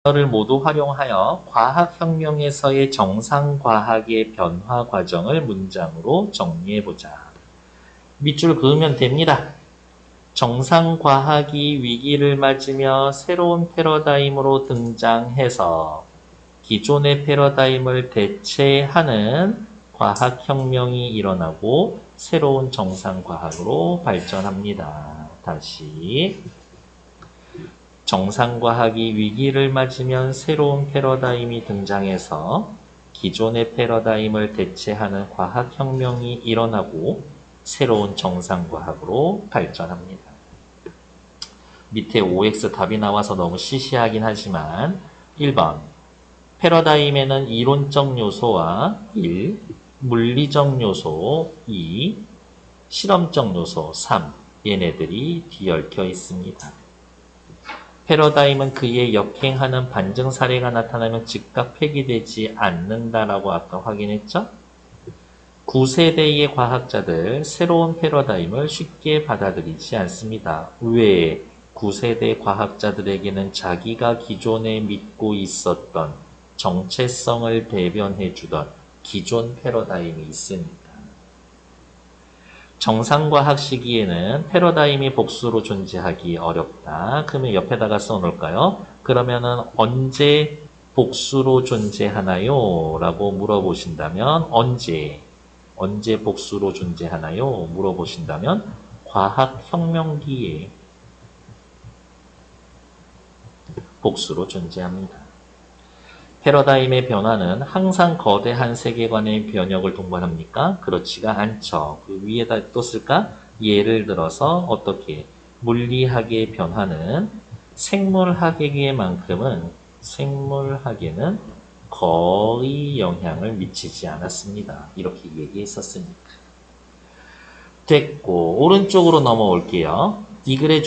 를 모두 활용하여 과학혁명에서의 정상과학의 변화 과정을 문장으로 정리해보자. 밑줄 그으면 됩니다. 정상과학이 위기를 맞으며 새로운 패러다임으로 등장해서 기존의 패러다임을 대체하는 과학혁명이 일어나고 새로운 정상과학으로 발전합니다. 다시. 정상과학이 위기를 맞으면 새로운 패러다임이 등장해서 기존의 패러다임을 대체하는 과학혁명이 일어나고 새로운 정상과학으로 발전합니다. 밑에 OX 답이 나와서 너무 시시하긴 하지만 1번 패러다임에는 이론적 요소와 1, 물리적 요소 2, 실험적 요소 3 얘네들이 뒤얽혀 있습니다. 패러다임은 그에 역행하는 반증 사례가 나타나면 즉각 폐기되지 않는다라고 아까 확인했죠? 9세대의 과학자들 새로운 패러다임을 쉽게 받아들이지 않습니다. 왜? 9세대 과학자들에게는 자기가 기존에 믿고 있었던 정체성을 대변해주던 기존 패러다임이 있으니까. 정상과학 시기에는 패러다임이 복수로 존재하기 어렵다. 그러면 옆에다가 써놓을까요? 그러면은 언제 복수로 존재하나요? 라고 물어보신다면 언제 복수로 존재하나요? 물어보신다면 과학혁명기에 복수로 존재합니다. 패러다임의 변화는 항상 거대한 세계관의 변혁을 동반합니까? 그렇지가 않죠. 그 위에다 또 쓸까? 예를 들어서 어떻게 물리학의 변화는 생물학에게는 거의 영향을 미치지 않았습니다. 이렇게 얘기했었으니까. 됐고 오른쪽으로 넘어올게요. 이 글에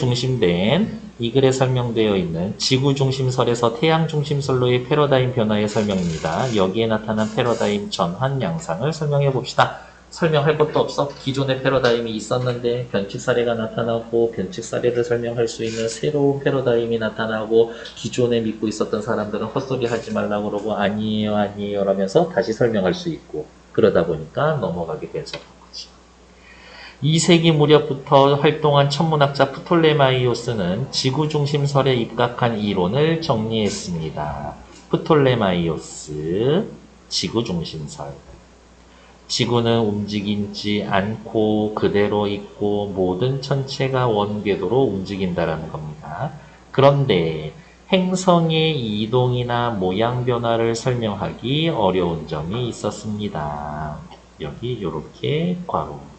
이 글에 설명되어 있는 지구 중심설에서 태양 중심설로의 패러다임 변화의 설명입니다. 여기에 나타난 패러다임 전환 양상을 설명해 봅시다. 설명할 것도 없어. 기존의 패러다임이 있었는데 변칙 사례가 나타나고 변칙 사례를 설명할 수 있는 새로운 패러다임이 나타나고 기존에 믿고 있었던 사람들은 헛소리 하지 말라고 그러고 아니에요 라면서 다시 설명할 수 있고 그러다 보니까 넘어가게 되죠. 2세기 무렵부터 활동한 천문학자 프톨레마이오스는 지구중심설에 입각한 이론을 정리했습니다. 프톨레마이오스, 지구중심설. 지구는 움직이지 않고 그대로 있고 모든 천체가 원궤도로 움직인다는 겁니다. 그런데 행성의 이동이나 모양 변화를 설명하기 어려운 점이 있었습니다. 여기 이렇게 괄호.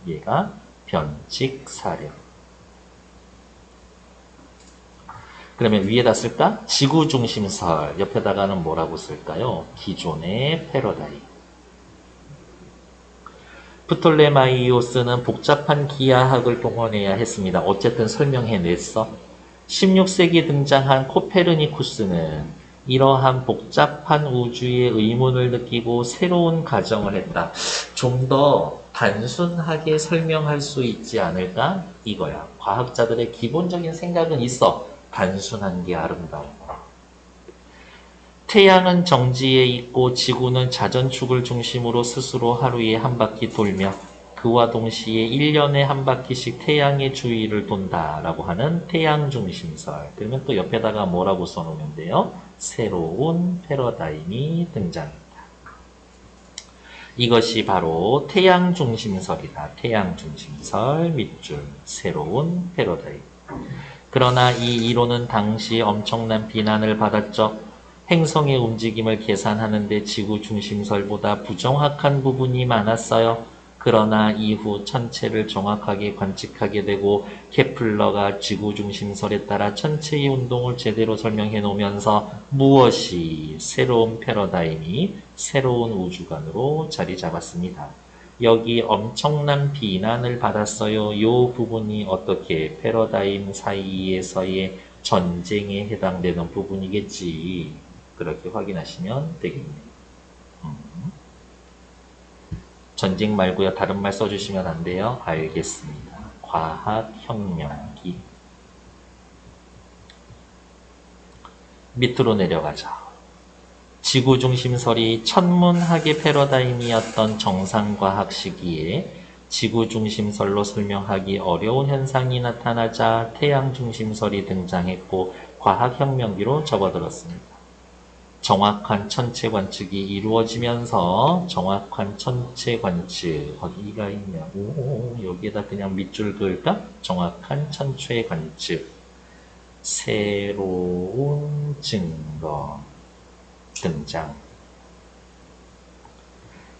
얘가 변칙 사례. 그러면 위에다 쓸까? 지구 중심설. 옆에다가는 뭐라고 쓸까요? 기존의 패러다임. 프톨레마이오스는 복잡한 기하학을 동원해야 했습니다. 어쨌든 설명해냈어. 16세기 등장한 코페르니쿠스는 이러한 복잡한 우주의 의문을 느끼고 새로운 가정을 했다. 좀 더 단순하게 설명할 수 있지 않을까? 이거야. 과학자들의 기본적인 생각은 있어. 단순한 게 아름다워. 태양은 정지에 있고 지구는 자전축을 중심으로 스스로 하루에 한 바퀴 돌며 그와 동시에 1년에 한 바퀴씩 태양의 주위를 돈다라고 하는 태양 중심설. 그러면 또 옆에다가 뭐라고 써놓으면 돼요? 새로운 패러다임이 등장합니다. 이것이 바로 태양 중심설이다. 태양 중심설 밑줄 새로운 패러다임. 그러나 이 이론은 당시 엄청난 비난을 받았죠. 행성의 움직임을 계산하는데 지구 중심설보다 부정확한 부분이 많았어요. 그러나 이후 천체를 정확하게 관측하게 되고 케플러가 지구 중심설에 따라 천체의 운동을 제대로 설명해 놓으면서 무엇이 새로운 패러다임이 새로운 우주관으로 자리 잡았습니다. 여기 엄청난 비난을 받았어요. 이 부분이 어떻게 패러다임 사이에서의 전쟁에 해당되는 부분이겠지. 그렇게 확인하시면 되겠네요. 전쟁 말고요. 다른 말 써주시면 안 돼요. 알겠습니다. 과학혁명기. 밑으로 내려가죠. 지구중심설이 천문학의 패러다임이었던 정상과학 시기에 지구중심설로 설명하기 어려운 현상이 나타나자 태양중심설이 등장했고 과학혁명기로 접어들었습니다. 정확한 천체 관측이 이루어지면서 정확한 천체 관측 어디가 있냐? 여기에다 그냥 밑줄 그을까? 정확한 천체 관측 새로운 증거 등장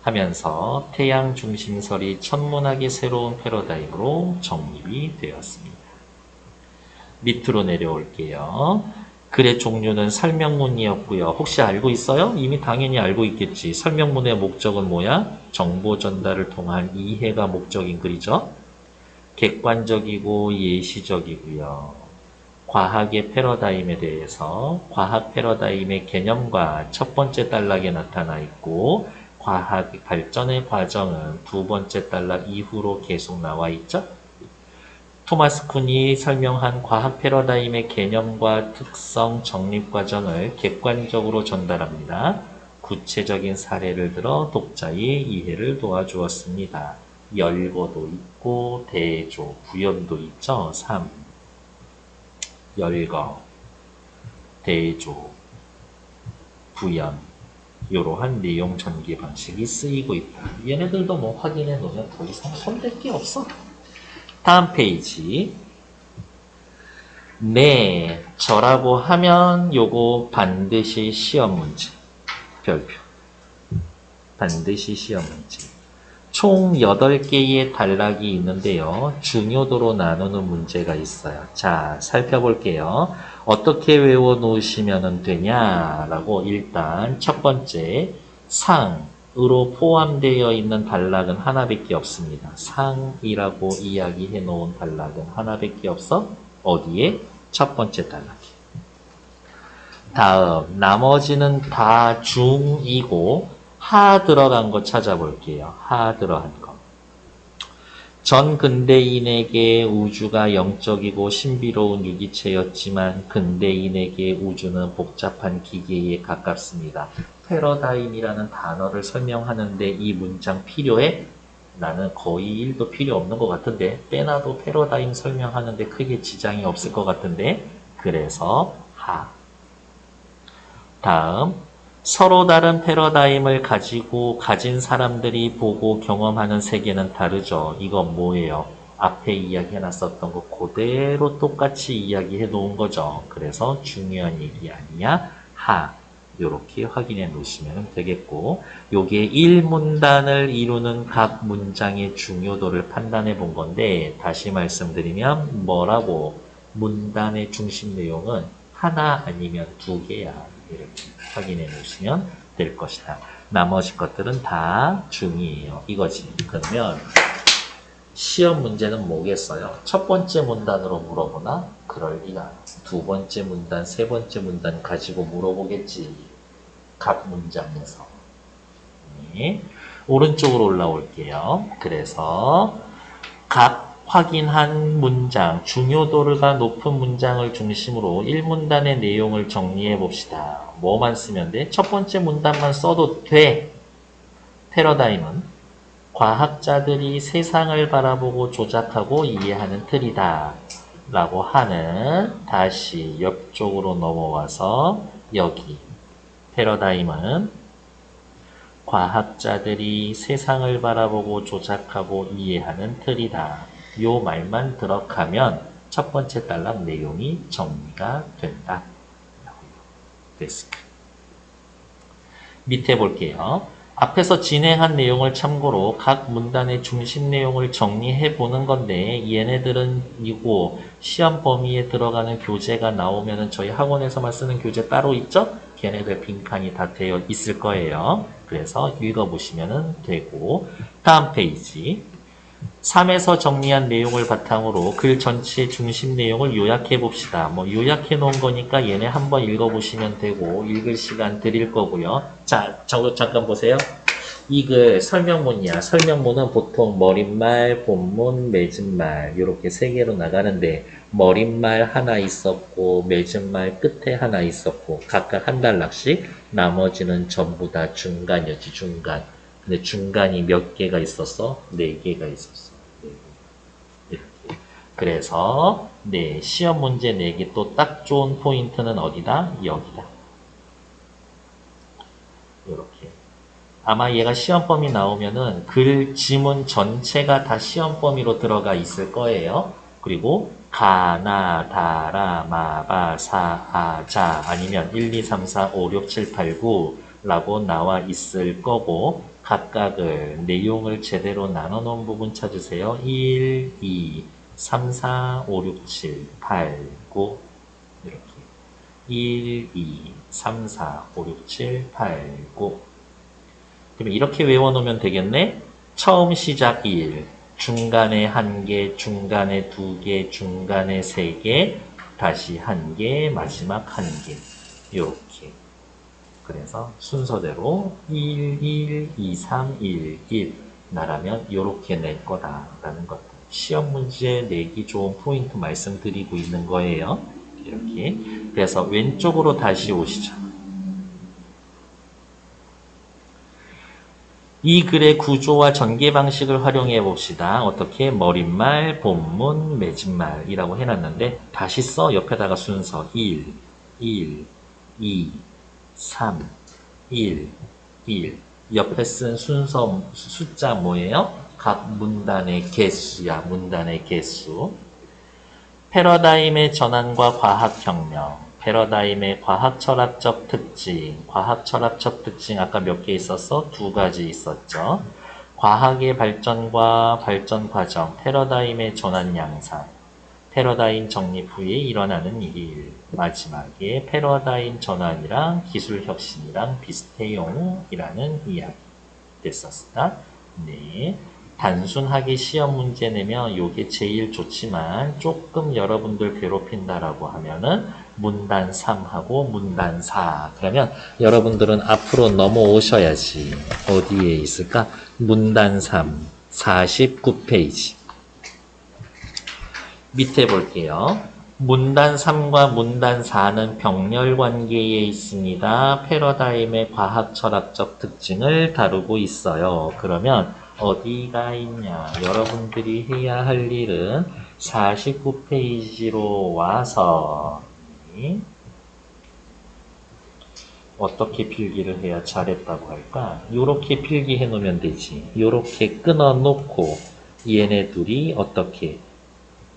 하면서 태양 중심설이 천문학의 새로운 패러다임으로 정립이 되었습니다. 밑으로 내려올게요. 글의 종류는 설명문이었고요. 혹시 알고 있어요? 이미 당연히 알고 있겠지. 설명문의 목적은 뭐야? 정보 전달을 통한 이해가 목적인 글이죠. 객관적이고 예시적이고요. 과학의 패러다임에 대해서 과학 패러다임의 개념과 첫 번째 단락에 나타나 있고 과학 발전의 과정은 두 번째 단락 이후로 계속 나와 있죠. 토마스 쿤이 설명한 과학 패러다임의 개념과 특성, 정립 과정을 객관적으로 전달합니다. 구체적인 사례를 들어 독자의 이해를 도와주었습니다. 열거도 있고 대조, 부연도 있죠. 3. 열거, 대조, 부연 이러한 내용 전개 방식이 쓰이고 있다. 얘네들도 뭐 확인해 놓으면 더 이상 손댈 게 없어. 다음 페이지. 네, 저라고 하면 요거 반드시 시험 문제. 별표. 반드시 시험 문제. 총 8개의 단락이 있는데요. 중요도로 나누는 문제가 있어요. 자, 살펴볼게요. 어떻게 외워 놓으시면 되냐라고 일단 첫 번째 상으로 포함되어 있는 단락은 하나밖에 없습니다. 상이라고 이야기해 놓은 단락은 하나밖에 없어. 어디에? 첫 번째 단락에. 다음 나머지는 다 중이고 하 들어간 거 찾아볼게요. 하 들어간 거. 전 근대인에게 우주가 영적이고 신비로운 유기체였지만 근대인에게 우주는 복잡한 기계에 가깝습니다. 패러다임이라는 단어를 설명하는데 이 문장 필요해? 나는 거의 1도 필요 없는 것 같은데 빼놔도 패러다임 설명하는데 크게 지장이 없을 것 같은데 그래서 하. 다음 서로 다른 패러다임을 가진 사람들이 보고 경험하는 세계는 다르죠. 이건 뭐예요? 앞에 이야기해놨었던 거 그대로 똑같이 이야기해 놓은 거죠. 그래서 중요한 얘기 아니야? 하. 이렇게 확인해 놓으시면 되겠고 요게 1문단을 이루는 각 문장의 중요도를 판단해 본 건데 다시 말씀드리면 뭐라고? 문단의 중심 내용은 하나 아니면 2개야. 이렇게 확인해 놓으시면 될 것이다. 나머지 것들은 다 중이에요. 이거지. 그러면 시험 문제는 뭐겠어요? 첫 번째 문단으로 물어보나? 그럴 리가. 두 번째 문단, 세 번째 문단 가지고 물어보겠지. 각 문장에서. 네. 오른쪽으로 올라올게요. 그래서 각 확인한 문장, 중요도가 높은 문장을 중심으로 1문단의 내용을 정리해 봅시다. 뭐만 쓰면 돼? 첫 번째 문단만 써도 돼. 패러다임은 과학자들이 세상을 바라보고 조작하고 이해하는 틀이다. 라고 하는 다시 옆쪽으로 넘어와서 여기 패러다임은 과학자들이 세상을 바라보고 조작하고 이해하는 틀이다. 요 말만 들어가면 첫 번째 단락 내용이 정리가 된다. 데스크. 밑에 볼게요. 앞에서 진행한 내용을 참고로 각 문단의 중심 내용을 정리해 보는 건데 얘네들은 이거 시험 범위에 들어가는 교재가 나오면은 저희 학원에서만 쓰는 교재 따로 있죠? 걔네들 빈칸이 다 되어 있을 거예요. 그래서 읽어보시면 되고 다음 페이지 3에서 정리한 내용을 바탕으로 글 전체의 중심 내용을 요약해 봅시다. 뭐 요약해 놓은 거니까 얘네 한번 읽어보시면 되고 읽을 시간 드릴 거고요. 자, 저거 잠깐 보세요. 이글 설명문이야. 설명문은 보통 머릿말, 본문, 맺은말 이렇게 세 개로 나가는데 머릿말 하나 있었고 맺은말 끝에 하나 있었고 각각 한 단락씩 나머지는 전부 다 중간이었지 중간. 근데 중간이 몇 개가 있었어? 네 개가 있었어. 네 개. 이렇게. 그래서 네 시험 문제 내기 또 딱 좋은 포인트는 어디다? 여기다. 이렇게. 아마 얘가 시험 범위 나오면은 글 지문 전체가 다 시험 범위로 들어가 있을 거예요. 그리고 가나, 다라, 마바, 사, 아, 자 아니면 1, 2, 3, 4, 5, 6, 7, 8, 9 라고 나와 있을 거고 각각을 내용을 제대로 나눠 놓은 부분 찾으세요. 1, 2, 3, 4, 5, 6, 7, 8, 9 이렇게 1, 2, 3, 4, 5, 6, 7, 8, 9 그럼 이렇게 외워놓으면 되겠네? 처음 시작 1, 중간에 1개, 중간에 2개, 중간에 3개, 다시 1개, 마지막 1개. 이렇게. 그래서 순서대로 1, 1, 2, 3, 1, 1 나라면 이렇게 낼 거다라는 것들. 시험 문제 내기 좋은 포인트 말씀드리고 있는 거예요. 이렇게. 그래서 왼쪽으로 다시 오시죠. 이 글의 구조와 전개 방식을 활용해 봅시다. 어떻게? 머릿말, 본문, 맺은말이라고 해놨는데 다시 써. 옆에다가 순서 1, 1, 2, 3, 1, 1 옆에 쓴 순서 숫자 뭐예요? 각 문단의 개수야. 문단의 개수. 패러다임의 전환과 과학혁명, 패러다임의 과학철학적 특징, 과학철학적 특징 아까 몇 개 있었어? 2가지 있었죠. 과학의 발전과 발전 과정, 패러다임의 전환 양상, 패러다임 정립 후에 일어나는 일, 마지막에 패러다임 전환이랑 기술 혁신이랑 비슷해요이라는 이야기 됐었다. 네. 단순하게 시험 문제 내면 요게 제일 좋지만 조금 여러분들 괴롭힌다라고 하면은 문단 3하고 문단 4. 그러면 여러분들은 앞으로 넘어오셔야지. 어디에 있을까? 문단 3, 49페이지. 밑에 볼게요. 문단 3과 문단 4는 병렬 관계에 있습니다. 패러다임의 과학철학적 특징을 다루고 있어요. 그러면 어디가 있냐? 여러분들이 해야 할 일은 49페이지로 와서 어떻게 필기를 해야 잘했다고 할까? 요렇게 필기해 놓으면 되지. 요렇게 끊어 놓고 얘네 둘이 어떻게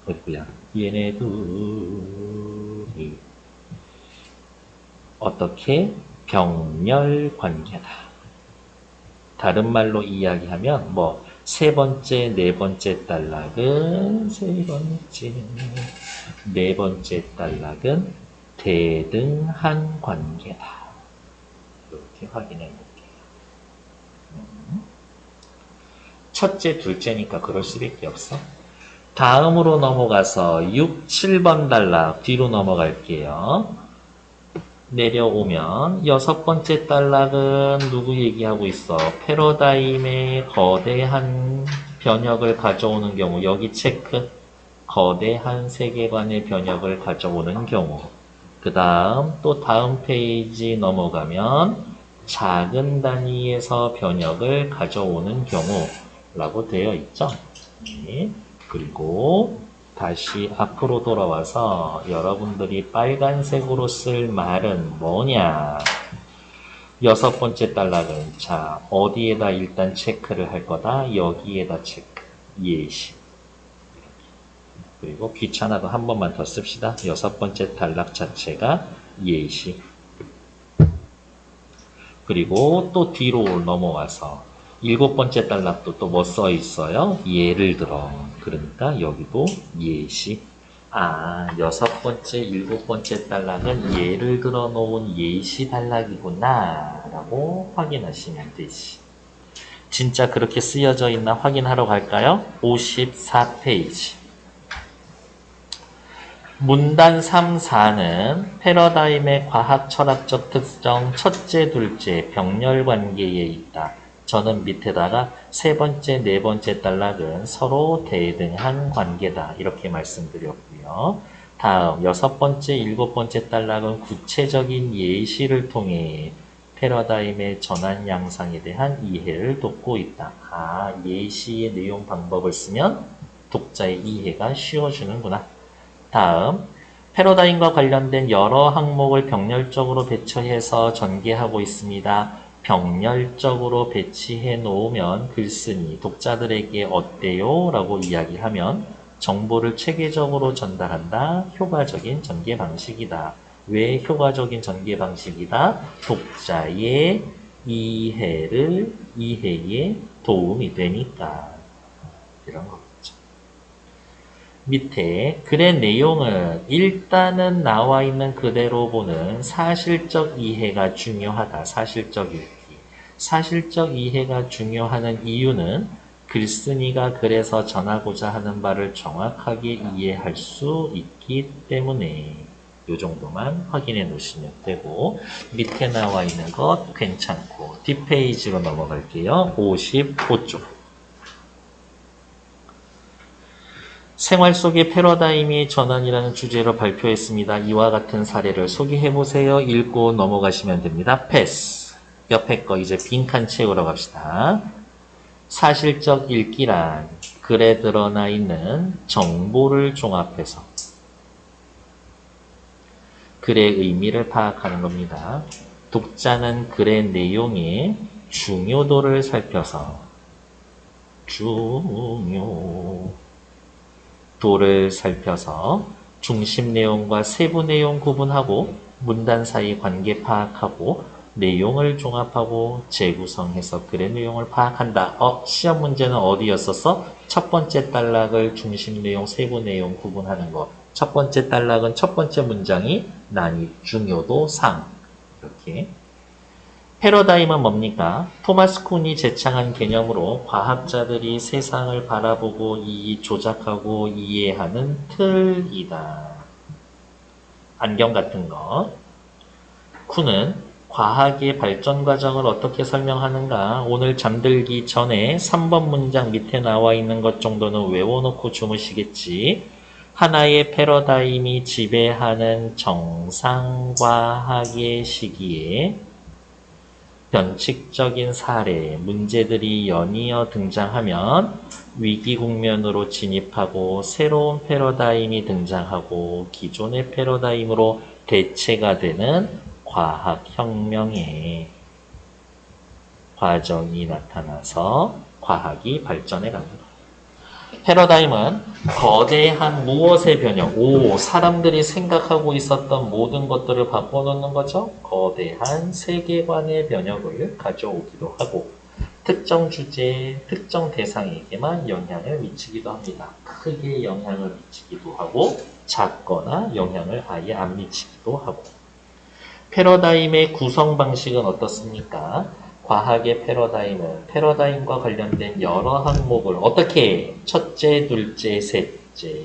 어디야? 얘네 둘이 어떻게 병렬 관계다. 다른 말로 이야기하면 뭐 세 번째, 네 번째 단락은 세 번째, 네 번째 단락은 대등한 관계다. 이렇게 확인해 볼게요. 첫째, 둘째니까 그럴 수밖에 없어. 다음으로 넘어가서 6, 7번 단락 뒤로 넘어갈게요. 내려오면 여섯 번째 단락은 누구 얘기하고 있어? 패러다임의 거대한 변혁을 가져오는 경우. 여기 체크. 거대한 세계관의 변혁을 가져오는 경우. 그 다음 또 다음 페이지 넘어가면 작은 단위에서 변혁을 가져오는 경우라고 되어 있죠. 네. 그리고 다시 앞으로 돌아와서 여러분들이 빨간색으로 쓸 말은 뭐냐? 여섯 번째 단락은 자 어디에다 일단 체크를 할 거다? 여기에다 체크. 예시. 그리고 귀찮아도 한 번만 더 씁시다. 여섯 번째 단락 자체가 예시. 그리고 또 뒤로 넘어와서 일곱 번째 단락도 또 뭐 써 있어요? 예를 들어. 그러니까 여기도 예시. 아, 여섯 번째, 일곱 번째 단락은 예를 들어 놓은 예시 단락이구나 라고 확인하시면 되지. 진짜 그렇게 쓰여져 있나 확인하러 갈까요? 54페이지. 문단 3, 4는 패러다임의 과학 철학적 특성 첫째, 둘째 병렬 관계에 있다. 저는 밑에다가 세 번째, 네 번째 단락은 서로 대등한 관계다. 이렇게 말씀드렸고요. 다음 여섯 번째, 일곱 번째 단락은 구체적인 예시를 통해 패러다임의 전환 양상에 대한 이해를 돕고 있다. 예시의 내용 방법을 쓰면 독자의 이해가 쉬워지는구나. 다음, 패러다임과 관련된 여러 항목을 병렬적으로 배치해서 전개하고 있습니다. 병렬적으로 배치해 놓으면 글쓴이 독자들에게 어때요? 라고 이야기하면 정보를 체계적으로 전달한다. 효과적인 전개 방식이다. 왜 효과적인 전개 방식이다? 독자의 이해에 도움이 되니까. 이런 거겠죠. 밑에 글의 내용은 일단은 나와 있는 그대로 보는 사실적 이해가 중요하다. 사실적 읽기. 사실적 이해가 중요한 이유는 글쓴이가 글에서 전하고자 하는 바를 정확하게 이해할 수 있기 때문에 이 정도만 확인해 놓으시면 되고 밑에 나와 있는 것 괜찮고 뒷페이지로 넘어갈게요. 55쪽. 생활 속의 패러다임이 전환이라는 주제로 발표했습니다. 이와 같은 사례를 소개해보세요. 읽고 넘어가시면 됩니다. 패스. 옆에 거 이제 빈칸 채우러 갑시다. 사실적 읽기란 글에 드러나 있는 정보를 종합해서 글의 의미를 파악하는 겁니다. 독자는 글의 내용의 중요도를 살펴서 중심 내용과 세부 내용 구분하고 문단 사이 관계 파악하고 내용을 종합하고 재구성해서 글의 내용을 파악한다. 시험 문제는 어디였었어? 첫 번째 단락을 중심 내용, 세부 내용 구분하는 거. 첫 번째 단락은 첫 번째 문장이 난이, 중요도, 상. 이렇게. 패러다임은 뭡니까? 토마스 쿤이 제창한 개념으로 과학자들이 세상을 바라보고 조작하고 이해하는 틀이다. 안경 같은 거. 쿤은 과학의 발전 과정을 어떻게 설명하는가? 오늘 잠들기 전에 3번 문장 밑에 나와 있는 것 정도는 외워놓고 주무시겠지. 하나의 패러다임이 지배하는 정상과학의 시기에 변칙적인 사례, 문제들이 연이어 등장하면 위기 국면으로 진입하고 새로운 패러다임이 등장하고 기존의 패러다임으로 대체가 되는 과학혁명의 과정이 나타나서 과학이 발전해 갑니다. 패러다임은 거대한 무엇의 변형, 사람들이 생각하고 있었던 모든 것들을 바꿔놓는 거죠. 거대한 세계관의 변혁을 가져오기도 하고 특정 주제, 특정 대상에게만 영향을 미치기도 합니다. 크게 영향을 미치기도 하고 작거나 영향을 아예 안 미치기도 하고. 패러다임의 구성 방식은 어떻습니까? 과학의 패러다임은 패러다임과 관련된 여러 항목을 어떻게 첫째, 둘째, 셋째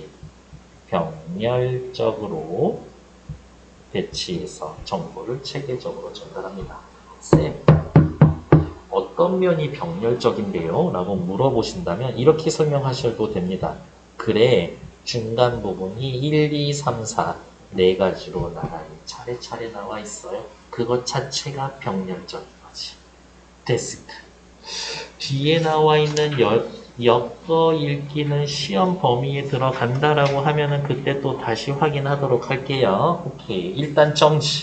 병렬적으로 배치해서 정보를 체계적으로 전달합니다. 쌤, 어떤 면이 병렬적인데요? 라고 물어보신다면 이렇게 설명하셔도 됩니다. 글의 중간 부분이 1, 2, 3, 4 네 가지로 나란히 차례차례 나와 있어요. 그것 자체가 병렬적인 거지. 됐습니다. 뒤에 나와 있는 엮어 읽기는 시험 범위에 들어간다라고 하면은 그때 또 다시 확인하도록 할게요. 오케이. 일단 정지.